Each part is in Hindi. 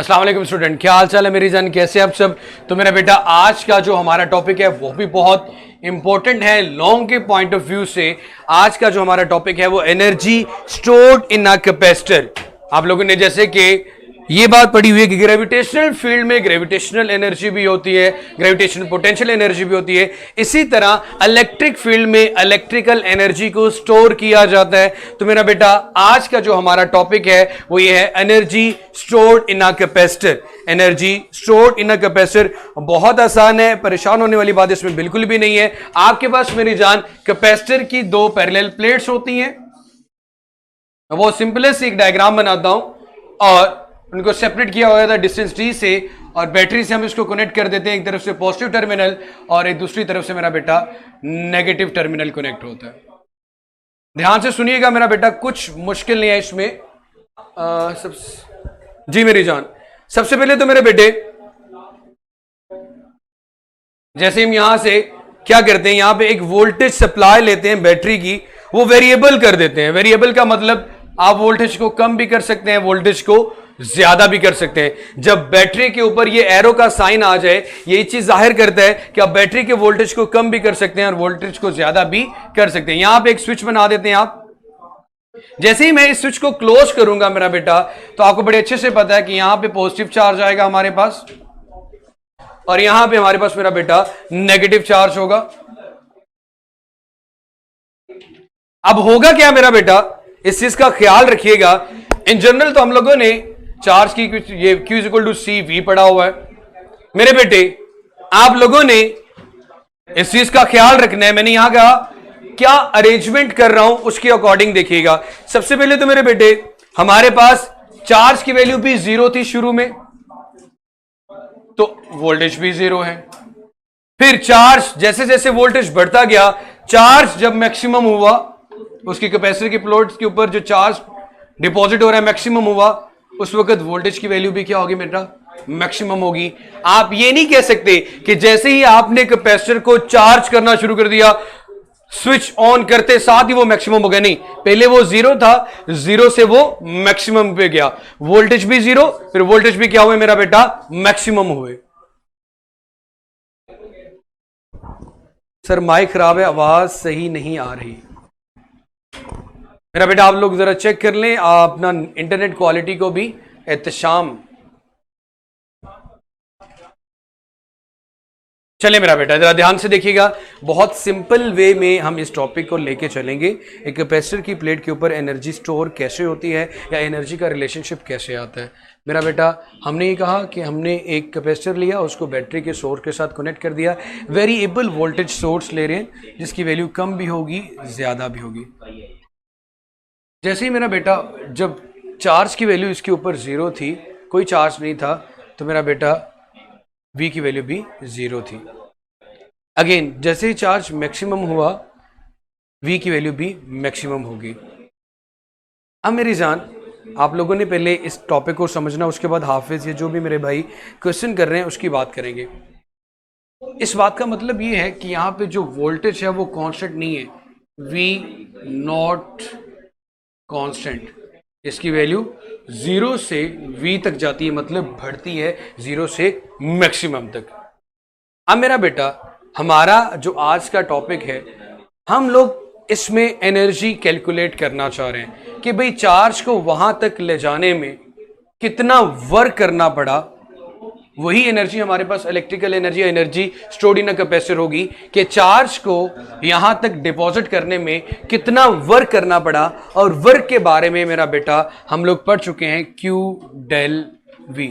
अस्सलाम वालेकुम स्टूडेंट, क्या हाल चाल है मेरी जान, कैसे आप सब। तो मेरा बेटा आज का जो हमारा टॉपिक है वो भी बहुत इंपॉर्टेंट है लॉन्ग के पॉइंट ऑफ व्यू से। आज का जो हमारा टॉपिक है वो energy stored in a capacitor. आप लोगों ने जैसे कि ये बात पढ़ी हुई है कि ग्रेविटेशनल फील्ड में ग्रेविटेशनल एनर्जी भी होती है, ग्रेविटेशनल पोटेंशियल एनर्जी भी होती है। इसी तरह इलेक्ट्रिक फील्ड में इलेक्ट्रिकल एनर्जी को स्टोर किया जाता है। तो मेरा बेटा आज का जो हमारा टॉपिक है वो ये है energy stored in a capacitor. Energy stored in a capacitor बहुत आसान है, परेशान होने वाली बात इसमें बिल्कुल भी नहीं है। आपके पास मेरी जान कैपेसिटर की दो पैरेलल प्लेट्स होती हैं, वो सिंपलेस्ट एक डायग्राम बनाता हूं और उनको सेपरेट किया हुआ था डिस्टेंस टी से, और बैटरी से हम इसको कनेक्ट कर देते हैं। एक तरफ से पॉजिटिव टर्मिनल और एक दूसरी तरफ से मेरा बेटा नेगेटिव टर्मिनल कनेक्ट होता है। ध्यान से सुनिएगा मेरा बेटा, कुछ मुश्किल नहीं है इसमें। जी मेरी जान, सबसे पहले तो मेरे बेटे जैसे हम यहां से क्या करते हैं, यहां पे एक वोल्टेज सप्लाई लेते हैं बैटरी की, वो वेरिएबल कर देते हैं। वेरिएबल का मतलब आप वोल्टेज को कम भी कर सकते हैं, वोल्टेज को ज्यादा भी कर सकते हैं। जब बैटरी के ऊपर ये एरो का साइन आ जाए, ये चीज जाहिर करता है कि आप बैटरी के वोल्टेज को कम भी कर सकते हैं और वोल्टेज को ज्यादा भी कर सकते हैं। यहां पे एक स्विच बना देते हैं आप। जैसे ही मैं इस स्विच को क्लोज करूंगा मेरा बेटा, तो आपको बड़े अच्छे से पता है कि यहां पे पॉजिटिव चार्ज आएगा हमारे पास और यहां पे हमारे पास मेरा बेटा नेगेटिव चार्ज होगा। अब होगा क्या मेरा बेटा, इस चीज का ख्याल रखिएगा। इन जनरल तो हम लोगों ने चार्ज की ये Q equal to C V पढ़ा हुआ है। मेरे बेटे आप लोगों ने इस चीज का ख्याल रखना है। मैंने यहां कहा क्या अरेंजमेंट कर रहा हूं उसके अकॉर्डिंग देखिएगा। सबसे पहले तो मेरे बेटे हमारे पास चार्ज की वैल्यू भी जीरो थी शुरू में, तो वोल्टेज भी जीरो है। फिर चार्ज जैसे जैसे वोल्टेज बढ़ता गया, चार्ज जब मैक्सिमम हुआ, उसकी कैपेसिटर की प्लेट्स के ऊपर जो चार्ज डिपॉजिट हो रहा है मैक्सिमम हुआ, उस वक्त वोल्टेज की वैल्यू भी क्या होगी बेटा, मैक्सिमम होगी। आप ये नहीं कह सकते कि जैसे ही आपने कैपेसिटर को चार्ज करना शुरू कर दिया, स्विच ऑन करते साथ ही वो मैक्सिमम हो गया। नहीं, पहले वो जीरो था, जीरो से वो मैक्सिमम पे गया, वोल्टेज भी जीरो, फिर वोल्टेज भी क्या हुए मेरा बेटा, मैक्सिमम हुए। सर माइक खराब है, आवाज सही नहीं आ रही। मेरा बेटा आप लोग जरा चेक कर लें अपना इंटरनेट क्वालिटी को भी एहतशाम। चले मेरा बेटा जरा ध्यान से देखिएगा, बहुत सिंपल वे में हम इस टॉपिक को लेके चलेंगे। एक कैपेसिटर की प्लेट के ऊपर एनर्जी स्टोर कैसे होती है या एनर्जी का रिलेशनशिप कैसे आता है। मेरा बेटा हमने ये कहा कि हमने एक कैपेसिटर लिया, उसको बैटरी के सोर्स के साथ कनेक्ट कर दिया, वेरिएबल वोल्टेज सोर्स ले रहे हैं जिसकी वैल्यू कम भी होगी ज्यादा भी होगी। जैसे ही मेरा बेटा जब चार्ज की वैल्यू इसके ऊपर जीरो थी, कोई चार्ज नहीं था, तो मेरा बेटा V की वैल्यू भी जीरो थी। अगेन जैसे ही चार्ज मैक्सिमम हुआ, V की वैल्यू भी मैक्सिमम होगी। अब मेरी जान आप लोगों ने पहले इस टॉपिक को समझना, उसके बाद हाफिज ये जो भी मेरे भाई क्वेश्चन कर रहे हैं उसकी बात करेंगे। इस बात का मतलब ये है कि यहाँ पे जो वोल्टेज है वो कांस्टेंट नहीं है, V नॉट कांस्टेंट। इसकी वैल्यू जीरो से V तक जाती है, मतलब बढ़ती है जीरो से मैक्सिमम तक। अब मेरा बेटा हमारा जो आज का टॉपिक है, हम लोग इसमें एनर्जी कैलकुलेट करना चाह रहे हैं कि भाई चार्ज को वहां तक ले जाने में कितना वर्क करना पड़ा। वही एनर्जी हमारे पास electrical energy, energy stored in a capacitor होगी कि चार्ज को यहां तक डिपॉजिट करने में कितना वर्क करना पड़ा। और वर्क के बारे में मेरा बेटा हम लोग पढ़ चुके हैं, Q del V।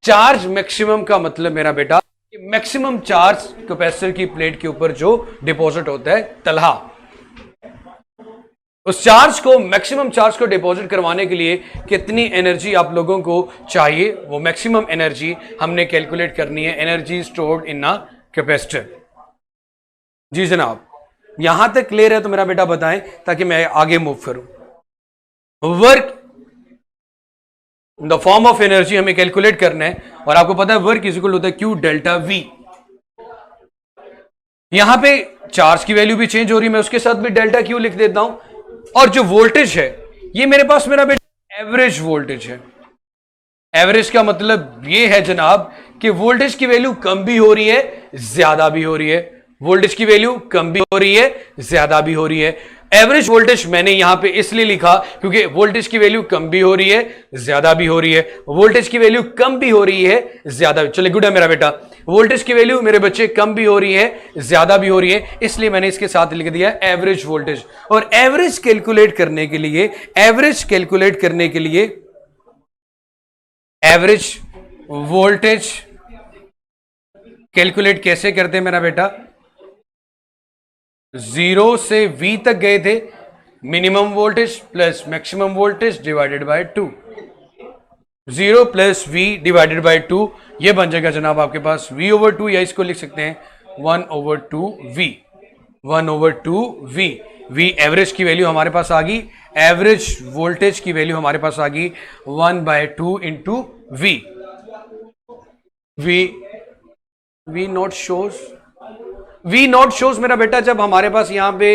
Charge maximum का मतलब मेरा बेटा मैक्सिमम चार्ज कैपेसिटर की प्लेट के ऊपर जो डिपॉजिट होता है तलहा, उस चार्ज को मैक्सिमम चार्ज को डिपॉजिट करवाने के लिए कितनी एनर्जी आप लोगों को चाहिए, वो मैक्सिमम एनर्जी हमने कैलकुलेट करनी है। Energy stored in a capacitor. जी जनाब, यहां तक क्लियर है तो मेरा बेटा बताएं ताकि मैं आगे मूव करूं। Work in the form of energy हमें कैलकुलेट करना है, और आपको पता है वर्क इज इक्वल होता है Q डेल्टा V। यहां पे चार्ज की वैल्यू भी चेंज हो रही है, मैं उसके साथ भी डेल्टा Q लिख देता हूं। और जो वोल्टेज है ये मेरे पास मेरा बेटा एवरेज वोल्टेज है। एवरेज का मतलब ये है जनाब कि वोल्टेज की वैल्यू कम भी हो रही है, ज्यादा भी हो रही है। वोल्टेज की वैल्यू कम भी हो रही है, ज्यादा भी हो रही है। एवरेज वोल्टेज मैंने यहां पे इसलिए लिखा क्योंकि वोल्टेज की वैल्यू कम भी हो रही है, ज्यादा भी हो रही है। वोल्टेज की वैल्यू कम भी हो रही है, ज्यादा भी। चलिए गुड है मेरा बेटा। वोल्टेज की वैल्यू मेरे बच्चे कम भी हो रही है, ज्यादा भी हो रही है, इसलिए मैंने इसके साथ लिख दिया एवरेज वोल्टेज। और एवरेज कैलकुलेट करने के लिए, एवरेज वोल्टेज कैलकुलेट कैसे करते हैं मेरा बेटा? 0 से V तक गए थे, minimum voltage plus maximum voltage divided by 2। 0 plus V divided by 2, ये बन जाएगा जनाब आपके पास V/2, या इसको लिख सकते हैं 1/2V। 1/2V। V एवरेज की वैल्यू हमारे पास आ गई, एवरेज वोल्टेज की वैल्यू हमारे पास आ गई 1/2 into V। V not shows मेरा बेटा जब हमारे पास यहां पे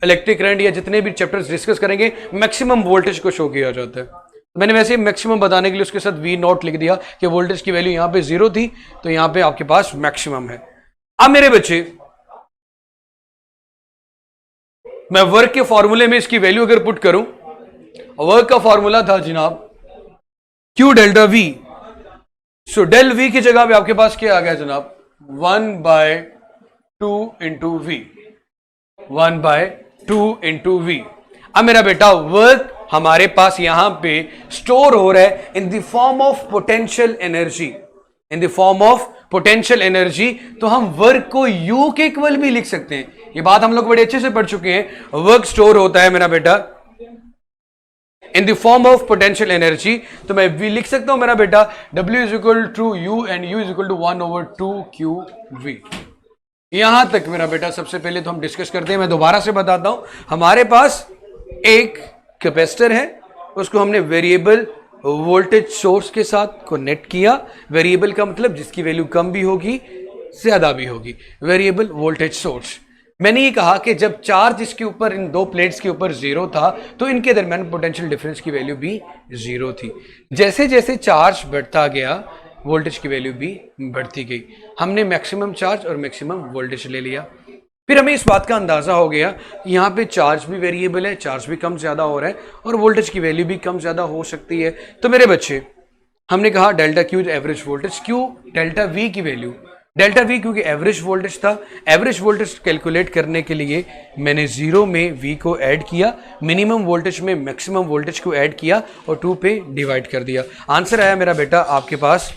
इलेक्ट्रिक करंट या जितने भी चैप्टर्स डिस्कस करेंगे मैक्सिमम वोल्टेज को शो किया जाता है। मैंने वैसे मैक्सिमम बताने के लिए उसके साथ V नॉट लिख दिया कि वोल्टेज की वैल्यू यहां पे 0 थी, तो यहां पे आपके पास मैक्सिमम है। अब मेरे बच्चे, मैं वर्क के फॉर्मूले में इसकी वैल्यू अगर पुट करूं, वर्क का फॉर्मूला था जनाब Q delta V। So del V की जगह पे आपके पास क्या आ गया जनाब? 1/2 इंटू V। 1/2 into V। अब मेरा बेटा वर्क हमारे पास यहां पे स्टोर हो रहा है इन the form of potential energy, in the form of potential energy. तो हम वर्क को U के इक्वल भी लिख सकते हैं, ये बात हम लोग बड़े अच्छे से पढ़ चुके हैं। वर्क स्टोर होता है मेरा बेटा in the form of potential energy, तो मैं V लिख सकता हूं मेरा बेटा W is equal to U and U is equal to 1/2QV। यहां तक मेरा बेटा सबसे पहले तो हम डिस्कस करते हैं। मैं दोबारा से बताता हूं, हमारे पास एक कैपेसिटर है, उसको हमने वेरिएबल वोल्टेज सोर्स के साथ कनेक्ट किया। वेरिएबल का मतलब जिसकी वैल्यू कम भी होगी, ज्यादा भी होगी, वेरिएबल वोल्टेज सोर्स। मैंने ये कहा कि जब चार्ज इसके ऊपर, इन दो प्लेट्स के ऊपर 0 था, तो इनके दरमियान पोटेंशियल डिफरेंस की वैल्यू भी 0 थी। जैसे जैसे चार्ज बढ़ता गया, वोल्टेज की वैल्यू भी बढ़ती गई। हमने मैक्सिमम चार्ज और मैक्सिमम वोल्टेज ले लिया। फिर हमें इस बात का अंदाजा हो गया कि यहाँ पे चार्ज भी वेरिएबल है, चार्ज भी कम ज्यादा हो रहा है और वोल्टेज की वैल्यू भी कम ज्यादा हो सकती है। तो मेरे बच्चे, हमने कहा delta Q average voltage, Q delta we की वैल्यू, डेल्टा वी क्योंकि एवरेज वोल्टेज था। एवरेज वोल्टेज कैलकुलेट करने के लिए मैंने 0 में वी को ऐड किया, मिनिमम वोल्टेज में मैक्सिमम वोल्टेज को ऐड किया और 2 पे डिवाइड कर दिया। आंसर आया मेरा बेटा आपके पास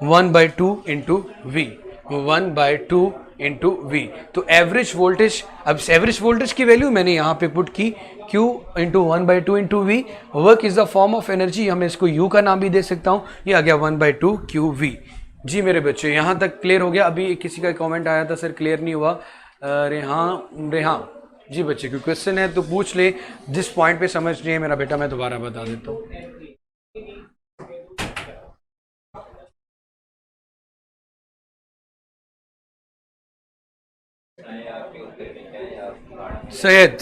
1/2 इंटू वी। 1/2 into V. तो एवरेज वोल्टेज, अब एवरेज वोल्टेज की वैल्यू मैंने यहां पे पुट की Q into 1/2 into V. Work is the form of energy, हमें इसको U का नाम भी दे सकता हूं, ये आ गया 1/2 QV। जी मेरे बच्चे, यहां तक क्लियर हो गया? अभी किसी का कमेंट आया था सर क्लियर नहीं हुआ। रेहान जी बच्चे, कोई क्वेश्चन है तो पूछ ले, जिस पॉइंट पे समझ नहीं है मेरा बेटा मैं दोबारा बता देता हूं। सैयद,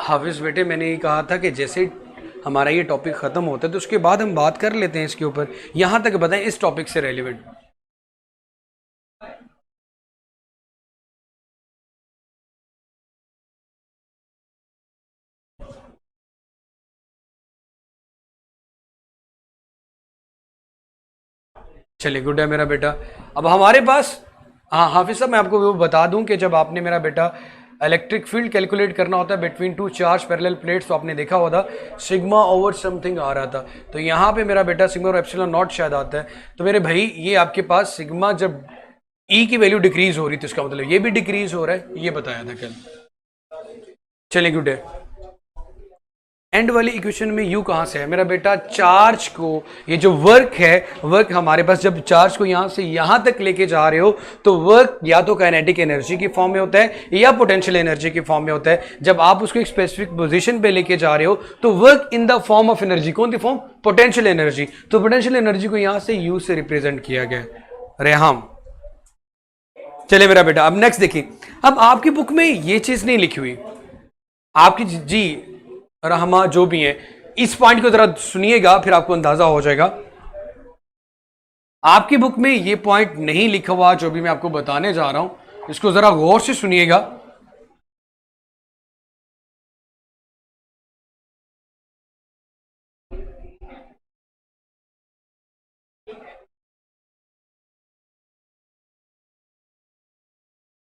हाफिज बेटे, मैंने ये कहा था कि जैसे हमारा ये टॉपिक खत्म होता है तो उसके बाद हम बात कर लेते हैं इसके ऊपर। यहां तक बताएं इस टॉपिक से रेलिवेंट। चलिए गुड है मेरा बेटा। अब हमारे पास, हाँ हाफिज साहब मैं आपको वो बता दूं कि जब आपने मेरा बेटा इलेक्ट्रिक फील्ड कैलकुलेट करना होता है between two charge parallel plates, तो आपने देखा हुआ था सिग्मा ओवर समथिंग आ रहा था। तो यहाँ पे मेरा बेटा सिग्मा और एप्सिलॉन नॉट शायद आता है। तो मेरे भाई ये आपके पास सिग्मा जब ई की वैल्यू डिक्रीज हो रही थी, इसका मतलब ये भी डिक्रीज हो रहा है, ये बताया था कल। चलिए गुड है। एंड वाली इक्वेशन में यू कहां से है मेरा बेटा? चार्ज को, ये जो वर्क है, वर्क हमारे पास जब चार्ज को यहां से यहां तक लेके जा रहे हो तो वर्क या तो काइनेटिक एनर्जी की फॉर्म में होता है या पोटेंशियल एनर्जी की फॉर्म में होता है। जब आप उसको एक स्पेसिफिक पोजीशन पे लेके जा रहे हो तो work in the form of energy. कौन सी फॉर्म? Potential energy. तो पोटेंशियल एनर्जी को यहां से यू से रिप्रेजेंट किया गया। रेहाम, चले मेरा बेटा, अब नेक्स्ट देखिए। अब आपकी बुक में ये चीज नहीं लिखी हुई, आपकी जी रहमा जो भी है, इस पॉइंट को जरा सुनिएगा फिर आपको अंदाजा हो जाएगा। आपकी बुक में ये पॉइंट नहीं लिखा हुआ जो भी मैं आपको बताने जा रहा हूं, इसको जरा गौर से सुनिएगा।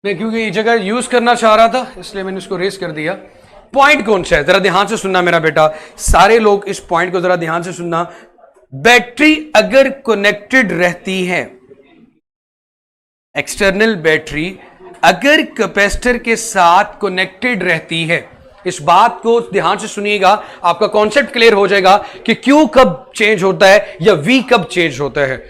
मैं क्योंकि ये जगह यूज करना चाह रहा था इसलिए मैंने इसको रेस कर दिया। पॉइंट कौन सा है जरा ध्यान से सुनना मेरा बेटा, सारे लोग इस पॉइंट को जरा ध्यान से सुनना। बैटरी अगर कनेक्टेड रहती है, एक्सटर्नल बैटरी अगर कैपेसिटर के साथ कनेक्टेड रहती है, इस बात को ध्यान से सुनिएगा, आपका कॉन्सेप्ट क्लियर हो जाएगा कि क्यू कब चेंज होता है या वी कब चेंज होता है।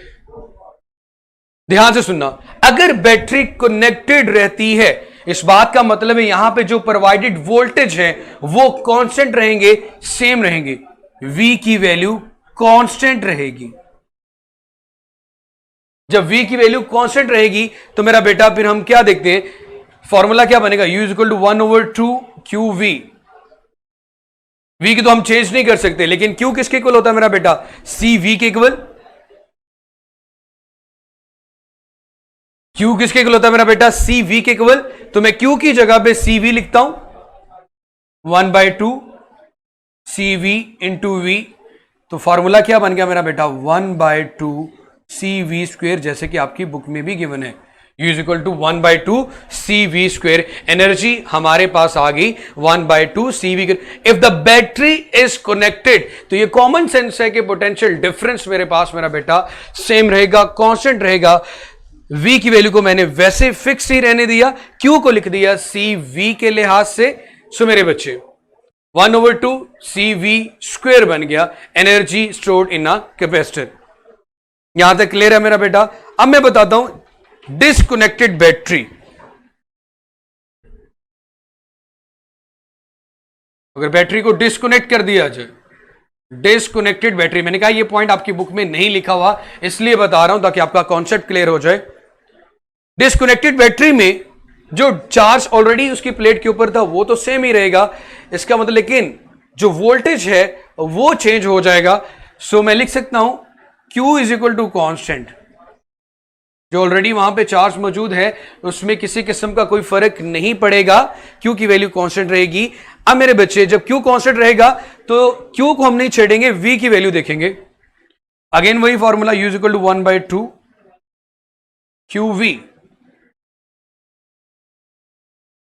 ध्यान से सुनना, अगर बैटरी कनेक्टेड रहती है, इस बात का मतलब है यहां पे जो प्रोवाइडेड वोल्टेज है वो कांस्टेंट रहेंगे, सेम रहेंगे, V की वैल्यू कांस्टेंट रहेगी। जब V की वैल्यू कांस्टेंट रहेगी तो मेरा बेटा फिर हम क्या देखते हैं, फॉर्मूला क्या बनेगा? U is equal to 1/2 QV। V की तो हम चेंज नहीं कर सकते, लेकिन Q किसके इक्वल होता है मेरा बेटा? CV के इक्वल। Q किसके इक्वल होता है मेरा बेटा? CV के इक्वल। तो मैं Q की जगह पे CV लिखता हूं, 1/2 CV इंटू V। तो फॉर्मूला क्या बन गया मेरा बेटा? 1/2 CV स्क्वेयर, जैसे कि आपकी बुक में भी गिवन है। U is equal to 1/2 CV square. Energy हमारे पास आ गई 1/2 CV। If the battery is connected, तो ये कॉमन सेंस है कि पोटेंशियल डिफरेंस मेरे पास मेरा बेटा सेम रहेगा, कांस्टेंट रहेगा। V की वैल्यू को मैंने वैसे फिक्स ही रहने दिया, Q को लिख दिया CV के लिहाज से। सो मेरे बच्चे 1/2 CV स्क्वेयर बन गया energy stored in a capacitor. यहां तक क्लियर है मेरा बेटा? अब मैं बताता हूं डिस्कनेक्टेड बैटरी। अगर बैटरी को डिस्कनेक्ट कर दिया जाए, डिस्कनेक्टेड बैटरी, मैंने कहा ये पॉइंट आपकी बुक में नहीं लिखा हुआ इसलिए बता रहा हूं ताकि आपका कॉन्सेप्ट क्लियर हो जाए। डिस्कनेक्टेड बैटरी में जो चार्ज ऑलरेडी उसकी प्लेट के ऊपर था वो तो सेम ही रहेगा, इसका मतलब, लेकिन जो वोल्टेज है वो चेंज हो जाएगा। सो मैं लिख सकता हूं Q is equal to constant. जो ऑलरेडी वहां पे चार्ज मौजूद है उसमें किसी किस्म का कोई फर्क नहीं पड़ेगा, Q की वैल्यू कांस्टेंट रहेगी। अब मेरे बच्चे जब Q कांस्टेंट रहेगा तो Q को हम नहीं छेड़ेंगे, V की वैल्यू देखेंगे। अगेन वही formula, U is equal to 1/2 QV।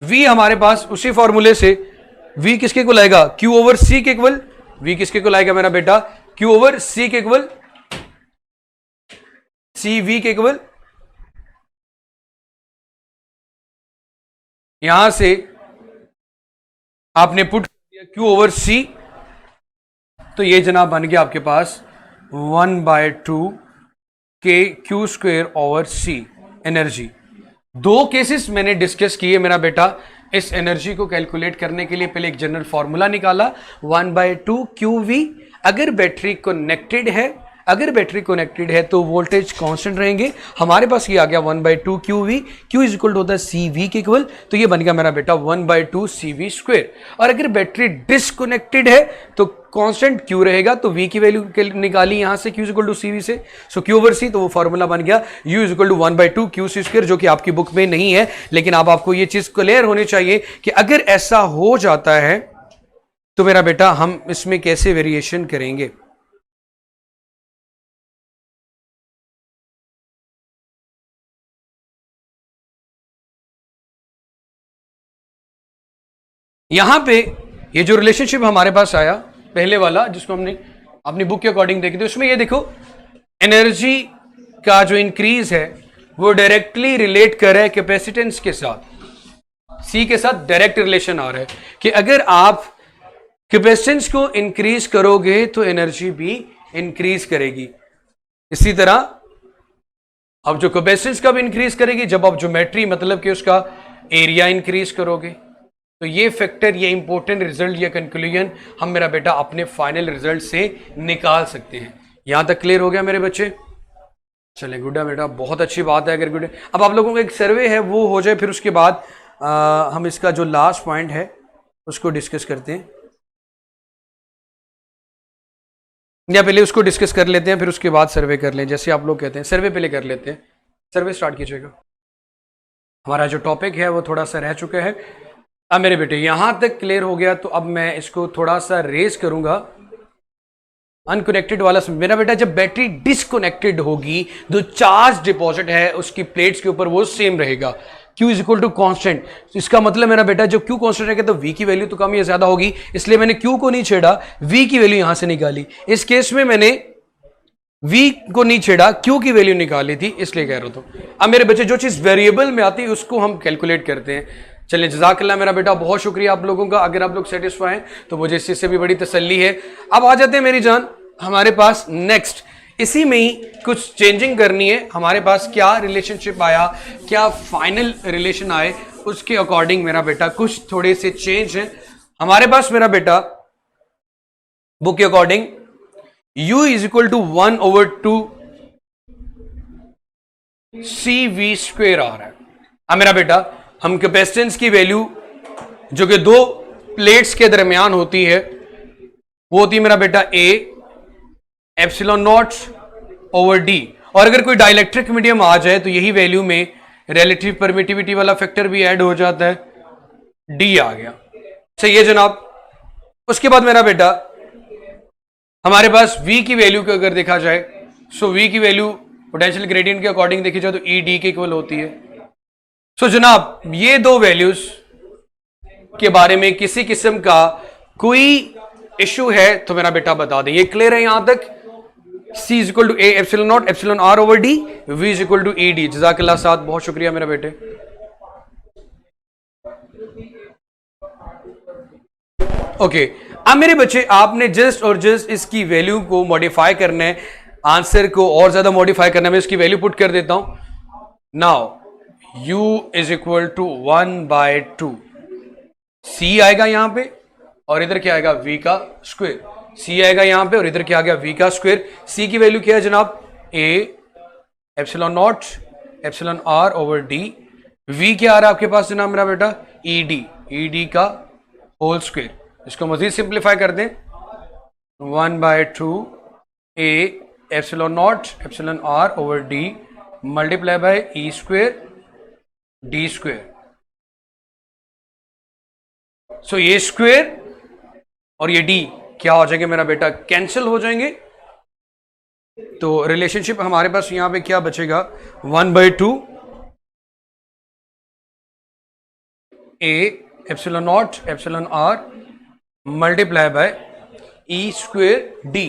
V हमारे पास उसी फॉर्मूले से V किसके इक्वल आएगा? Q ओवर C के इक्वल। V किसके इक्वल आएगा मेरा बेटा? Q ओवर C के इक्वल, CV के इक्वल। यहां से आपने पुट किया Q ओवर C, तो ये जनाब बन गया आपके पास 1/2 के Q square over C energy. दो केसेस मैंने डिस्कस किए मेरा बेटा। इस एनर्जी को कैलकुलेट करने के लिए पहले एक जनरल फॉर्मूला निकाला 1/2 QV। अगर बैटरी कनेक्टेड है, अगर बैटरी कनेक्टेड है तो वोल्टेज कांस्टेंट रहेंगे। हमारे पास ये आ गया 1/2 QV। Q is equal to होता है CV के इक्वल, तो ये बन गया मेरा बेटा 1/2 CV स्क्वेयर। और अगर बैटरी डिसकनेक्टेड है तो कांस्टेंट Q रहेगा, तो V की वैल्यू निकाली यहां से Q is equal to CV से। सो Q ओवर C, तो वो फॉर्मूला बन गया U is equal to 1/2 QC square, जो कि आपकी बुक में नहीं है, लेकिन अब आपको ये चीज क्लियर होनी चाहिए कि अगर ऐसा हो जाता है तो मेरा बेटा हम इसमें कैसे वेरिएशन करेंगे। यहां पे ये जो रिलेशनशिप हमारे पास आया पहले वाला, जिसको हमने अपनी बुक के अकॉर्डिंग देखी थी, उसमें ये देखो एनर्जी का जो इंक्रीज है वो डायरेक्टली रिलेट कर रहा है कैपेसिटेंस के साथ। C के साथ डायरेक्ट रिलेशन आ रहा है कि अगर आप कैपेसिटेंस को इंक्रीज करोगे तो एनर्जी भी इंक्रीज करेगी। इसी तरह अब जो कैपेसिटेंस कब इंक्रीज करेगी, जब आप ज्योमेट्री मतलब कि उसका एरिया इंक्रीज करोगे। तो ये फैक्टर, ये इंपॉर्टेंट रिजल्ट, ये कंक्लूजन हम मेरा बेटा अपने फाइनल रिजल्ट से निकाल सकते हैं। यहां तक क्लियर हो गया मेरे बच्चे? चलें, गुड है बेटा, बहुत अच्छी बात है। अगर गुड है, अब आप लोगों का एक सर्वे है वो हो जाए, फिर उसके बाद हम इसका जो लास्ट पॉइंट है उसको डिस्कस करते हैं, या पहले उसको डिस्कस कर लेते हैं फिर उसके बाद सर्वे कर लें। जैसे आप लोग कहते हैं सर्वे पहले कर लेते हैं। सर्वे स्टार्ट कीजिएगा। हमारा जो टॉपिक है वो थोड़ा सा रह चुका है। अब मेरे बेटे यहां तक क्लियर हो गया, तो अब मैं इसको थोड़ा सा रेज करूंगा। अनकनेक्टेड वाला मेरा बेटा, जब बैटरी डिसकनेक्टेड होगी तो चार्ज डिपॉजिट है उसकी प्लेट्स के ऊपर वो सेम रहेगा, Q is equal to constant. इसका मतलब मेरा बेटा जब Q कॉन्स्टेंट रहेगा तो V की वैल्यू तो कम या ज्यादा होगी, इसलिए मैंने Q को नहीं छेड़ा, V की वैल्यू यहां से निकाली। इस केस में मैंने V को नहीं छेड़ा, Q की वैल्यू निकाली थी, इसलिए कह रहा था। अब मेरे बच्चे जो चीज वेरिएबल में आती है उसको हम कैलकुलेट करते हैं। चलिए, जज़ाकल्लाह मेरा बेटा, बहुत शुक्रिया आप लोगों का। अगर आप लोग सेटिस्फाई हैं तो मुझे इस चीज से भी बड़ी तसल्ली है। अब आ जाते हैं मेरी जान हमारे पास नेक्स्ट, इसी में ही कुछ चेंजिंग करनी है। हमारे पास क्या रिलेशनशिप आया, क्या फाइनल रिलेशन आए, उसके अकॉर्डिंग मेरा बेटा कुछ थोड़े से चेंज है हमारे पास। मेरा बेटा बुक के according U is equal to 1/2 CV square आ रहा है। अब मेरा बेटा हम कैपेसिटेंस की वैल्यू जो कि दो प्लेट्स के दरमियान होती है वो होती है मेरा बेटा A epsilon nought over D। और अगर कोई डाइलेक्ट्रिक मीडियम आ जाए तो यही वैल्यू में रिलेटिव परमिटिविटी वाला फैक्टर भी ऐड हो जाता है, D आ गया। सही है जनाब। उसके बाद मेरा बेटा हमारे पास V की वैल्यू को अगर देखा जाए, सो V की वैल्यू पोटेंशियल ग्रेडियंट के अकॉर्डिंग देखी जाए तो ED के इक्वल होती है। सो जनाब ये दो वैल्यूज के बारे में किसी किस्म का कोई इशू है तो मेरा बेटा बता दें। ये क्लियर है यहां तक? C is equal to A epsilon not epsilon R over D, V is equal to ED। जज़ाकल्लाह साहब, बहुत शुक्रिया मेरा बेटे। ओके, अब मेरे बच्चे आपने जस्ट और जस्ट इसकी वैल्यू को मॉडिफाई करना है, आंसर को और ज्यादा मॉडिफाई करना है। मैं इसकी वैल्यू पुट कर देता हूं। Now U is equal to 1/2 C आएगा यहां पे, और इधर क्या आएगा V का स्क्वायर। C आएगा यहां पे और इधर क्या आ गया V का स्क्वायर। C की वैल्यू क्या है जनाब? A epsilon not epsilon R over D। V क्या आ रहा है आपके पास जनाब मेरा बेटा? ED का होल स्क्वायर। इसको मजीद सिंप्लीफाई कर दें, 1/2 A epsilon not epsilon R over D multiply by E square D square. So ये स्क्वायर और ये D क्या हो जाएंगे मेरा बेटा? कैंसिल हो जाएंगे। तो रिलेशनशिप हमारे पास यहां पे क्या बचेगा? 1/2 A epsilon not epsilon R multiply by E square D।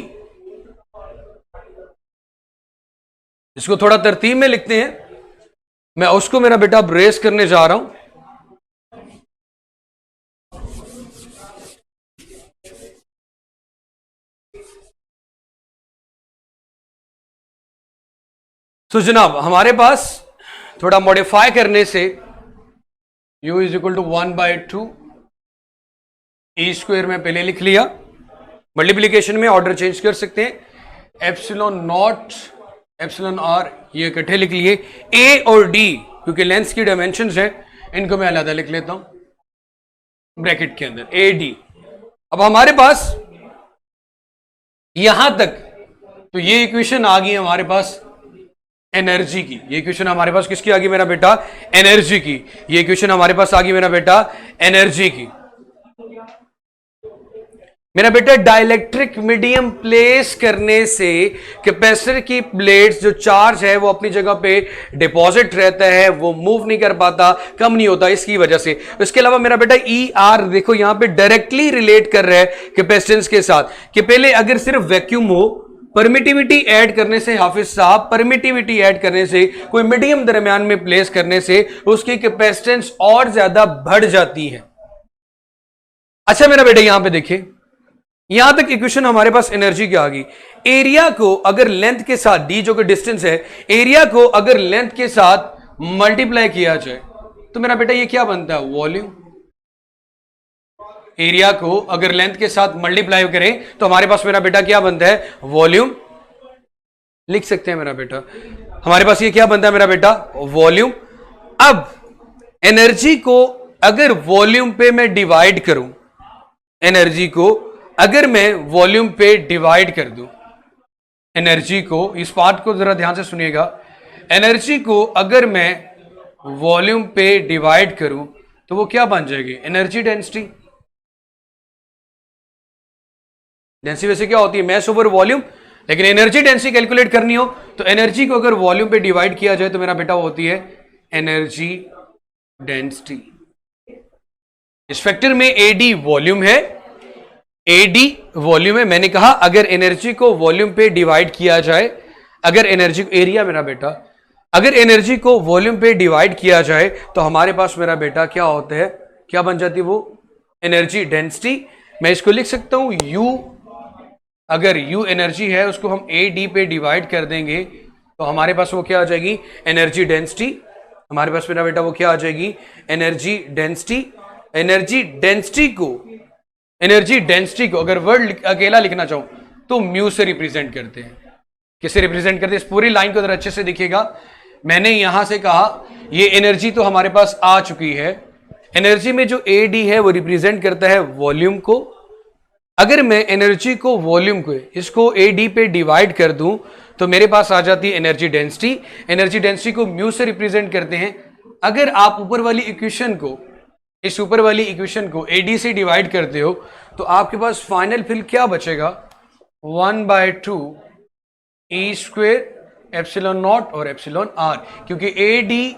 इसको थोड़ा तरतीब में लिखते हैं, मैं उसको मेरा बेटा ब्रेस करने जा रहा हूं। तो जनाब हमारे पास थोड़ा मॉडिफाई करने से U is equal to 1/2 E square में पहले लिख लिया, मल्टीप्लीकेशन में ऑर्डर चेंज कर सकते हैं। एप्सिलॉन नॉट एप्सिलॉन R ये इकट्ठे लिख लिए। A और D क्योंकि लेंस की डायमेंशंस है, इनको मैं अलग लिख लेता हूं ब्रैकेट के अंदर AD। अब हमारे पास यहां तक तो ये इक्वेशन आ गई हमारे पास एनर्जी की। ये इक्वेशन हमारे पास किसकी आ गई मेरा बेटा? एनर्जी की। ये इक्वेशन हमारे पास आ गई मेरा बेटा एनर्जी की। मेरा बेटा डाइलेक्ट्रिक मीडियम प्लेस करने से कैपेसिटर की प्लेट्स जो चार्ज है वो अपनी जगह पे डिपॉजिट रहता है, वो मूव नहीं कर पाता, कम नहीं होता इसकी वजह से। इसके अलावा मेरा बेटा ER देखो यहां पे डायरेक्टली रिलेट कर रहा है कैपेसिटेंस के साथ, कि पहले अगर सिर्फ वैक्यूम हो, परमिटिविटी ऐड करने से, हाफिज साहब परमिटिविटी ऐड करने से, कोई मीडियम दरमियान में प्लेस करने से उसकी कैपेसिटेंस और ज्यादा बढ़ जाती है। अच्छा मेरा बेटा यहां पे देखिए, यहां तक इक्वेशन हमारे पास एनर्जी की आ गई। एरिया को अगर लेंथ के साथ, डी जो कि डिस्टेंस है, एरिया को अगर लेंथ के साथ मल्टीप्लाई किया जाए तो मेरा बेटा ये क्या बनता है, वॉल्यूम। एरिया को अगर लेंथ के साथ मल्टीप्लाई करें तो हमारे पास मेरा बेटा क्या बनता है, वॉल्यूम। लिख सकते हैं मेरा बेटा, हमारे पास ये क्या बनता है मेरा बेटा, वॉल्यूम। अब एनर्जी को अगर वॉल्यूम पे मैं डिवाइड करूं, एनर्जी को अगर मैं वॉल्यूम पे डिवाइड कर दूं, एनर्जी को, इस पार्ट को जरा ध्यान से सुनिएगा, एनर्जी को अगर मैं वॉल्यूम पे डिवाइड करूं तो वो क्या बन जाएगी, एनर्जी डेंसिटी। डेंसिटी वैसे क्या होती है, मैस ओवर वॉल्यूम, लेकिन एनर्जी डेंसिटी कैलकुलेट करनी हो तो एनर्जी को अगर वॉल्यूम पे डिवाइड किया जाए तो मेरा बेटा वो होती है एनर्जी डेंसिटी। इस फैक्टर में एडी वॉल्यूम है, एडी वॉल्यूम है। मैंने कहा अगर एनर्जी को वॉल्यूम पे डिवाइड किया जाए, अगर एनर्जी को, एरिया मेरा बेटा, अगर एनर्जी को वॉल्यूम पे डिवाइड किया जाए तो हमारे पास मेरा बेटा क्या होता है, क्या बन जाती है वो, एनर्जी डेंसिटी। मैं इसको लिख सकता हूं यू, अगर यू एनर्जी है उसको हम ए डी पे डिवाइड कर देंगे तो हमारे पास वो क्या आ जाएगी, एनर्जी डेंसिटी। हमारे पास मेरा बेटा वो क्या आ जाएगी, एनर्जी डेंसिटी। एनर्जी डेंसिटी को, एनर्जी डेंसिटी को अगर वर्ड अकेला लिखना चाहूं तो म्यू से रिप्रेजेंट करते हैं। किससे रिप्रेजेंट करते हैं, इस पूरी लाइन को अगर अच्छे से देखिएगा, मैंने यहां से कहा ये एनर्जी तो हमारे पास आ चुकी है, एनर्जी में जो ए डी है वो रिप्रेजेंट करता है वॉल्यूम को। अगर मैं एनर्जी को, वॉल्यूम को, इसको ए डी पे डिवाइड कर दूं तो मेरे पास आ जाती है एनर्जी डेंसिटी। एनर्जी डेंसिटी को म्यू से रिप्रेजेंट करते हैं। अगर आप ऊपर वाली इक्वेशन को, इस ऊपर वाली इक्वेशन को एडी से डिवाइड करते हो तो आपके पास फाइनल फिल क्या बचेगा, 1/2 ई स्क्वेयर एप्सिलॉन नॉट और एप्सिलॉन आर, क्योंकि A D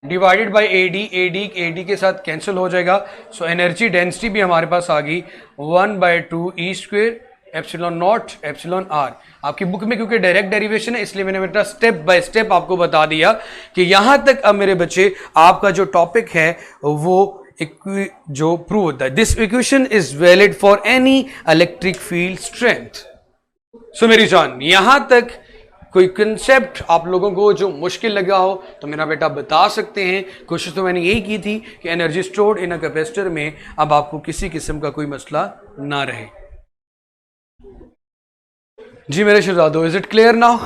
divided by AD के साथ कैंसिल हो जाएगा। सो एनर्जी डेंसिटी भी हमारे पास आ गई 1/2 E square epsilon not epsilon R. आपकी बुक में क्योंकि डायरेक्ट डेरिवेशन है इसलिए मैंने बेटा स्टेप बाय स्टेप आपको बता दिया कि यहां तक अब मेरे बच्चे आपका जो टॉपिक है वो जो प्रूव होता है, this equation is valid for any electric field strength. So मेरी जान, यहां तक कोई कंसेप्ट आप लोगों को जो मुश्किल लगा हो तो मेरा बेटा बता सकते हैं। कोशिश तो मैंने यही की थी कि energy stored in a capacitor में अब आपको किसी किस्म का कोई मसला ना रहे। जी मेरे शहजादो, is it clear now?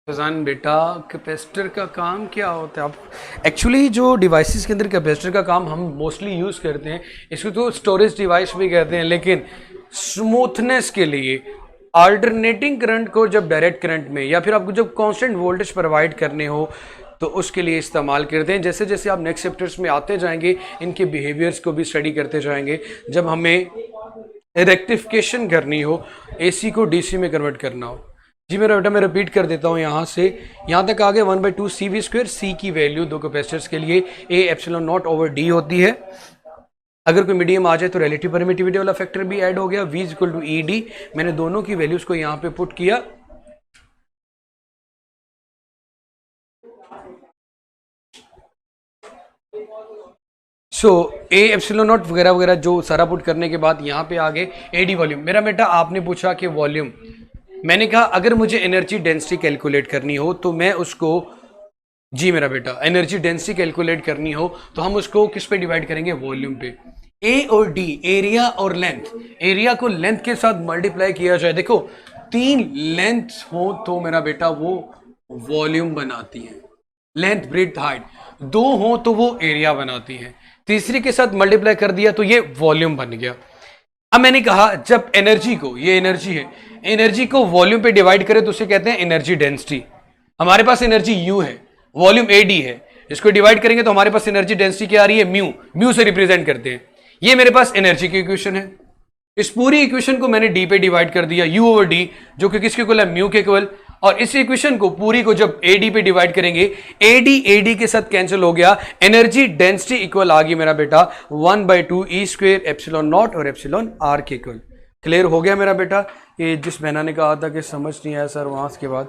Fazan बेटा, कैपेसिटर का काम क्या होता है? आप एक्चुअली जो डिवाइसेस के अंदर कैपेसिटर का काम हम मोस्टली यूज़ करते हैं, इसको तो स्टोरेज डिवाइस भी कहते हैं, लेकिन स्मूथनेस के लिए अल्टरनेटिंग करंट को जब डायरेक्ट करंट में या फिर आपको जब कांस्टेंट वोल्टेज प्रोवाइड करने हो तो उसके लिए इस्तेमाल करते हैं। जैसे जैसे आप नेक्स्ट चैप्टर्स में आते जाएंगे इनके बिहेवियर्स को भी स्टडी करते जाएंगे। जब हमें रेक्टिफिकेशन करनी हो, एसी को डीसी में कन्वर्ट करना हो। जी मेरा बेटा, मैं रिपीट कर देता हूँ यहाँ से यहाँ तक आगे 1/2 CV स्क्वायर। सी की वैल्यू दो कैपेसिटर्स के लिए A epsilon nought over D होती है। अगर कोई मीडियम आ जाए तो रिलेटिव परमिटिविटी वाला फैक्टर भी ऐड हो गया, V equal to E D. मैंने दोनों की वैल्यूज को यहाँ पे पुट किया। सो ए एप्सिलॉन नॉट वगैरह वगैरह जो सारा पुट करने के बाद यहाँ पे आ गए एडी वॉल्यूम। मेरा बेटा आपने पूछा कि वॉल्यूम, मैंने कहा अगर मुझे एनर्जी डेंसिटी कैलकुलेट करनी हो तो मैं उसको, जी मेरा बेटा, एनर्जी डेंसिटी कैलकुलेट करनी हो तो हम उसको किस पे डिवाइड करेंगे, वॉल्यूम पे। ए और डी, एरिया और लेंथ, एरिया को लेंथ के साथ मल्टीप्लाई किया जाए। देखो 3 लेंथ हो तो मेरा बेटा वो वॉल्यूम बनाती है, लेंथ ब्रेड्थ हाइट। 2 हो तो वो एरिया बनाती है। तीसरी के साथ मल्टीप्लाई कर दिया तो ये वॉल्यूम बन गया। अब मैंने कहा जब एनर्जी को, ये एनर्जी है, एनर्जी को वॉल्यूम पे डिवाइड करें तो उसे कहते हैं एनर्जी डेंसिटी। हमारे पास एनर्जी यू है, वॉल्यूम एडी है, इसको डिवाइड करेंगे तो हमारे पास एनर्जी डेंसिटी क्या आ रही है, म्यू। म्यू से रिप्रेजेंट करते हैं। ये मेरे पास एनर्जी की इक्वेशन है। इस पूरी इक्वेशन को मैंने डी पे डिवाइड कर दिया, यू ओवर डी, जो कि किसके इक्वल है, म्यू के इक्वल। और इस इक्वेशन को पूरी को जब एडी पे डिवाइड करेंगे, एडी के साथ कैंसिल हो गया, एनर्जी डेंसिटी इक्वल आ गई मेरा बेटा 1/2 ई स्क्वेयर एप्सिलॉन नॉट और एप्सिलॉन आर के इक्वल। क्लियर हो गया मेरा बेटा? ये जिस मैना ने कहा था कि समझ नहीं आया सर, वहाँ के बाद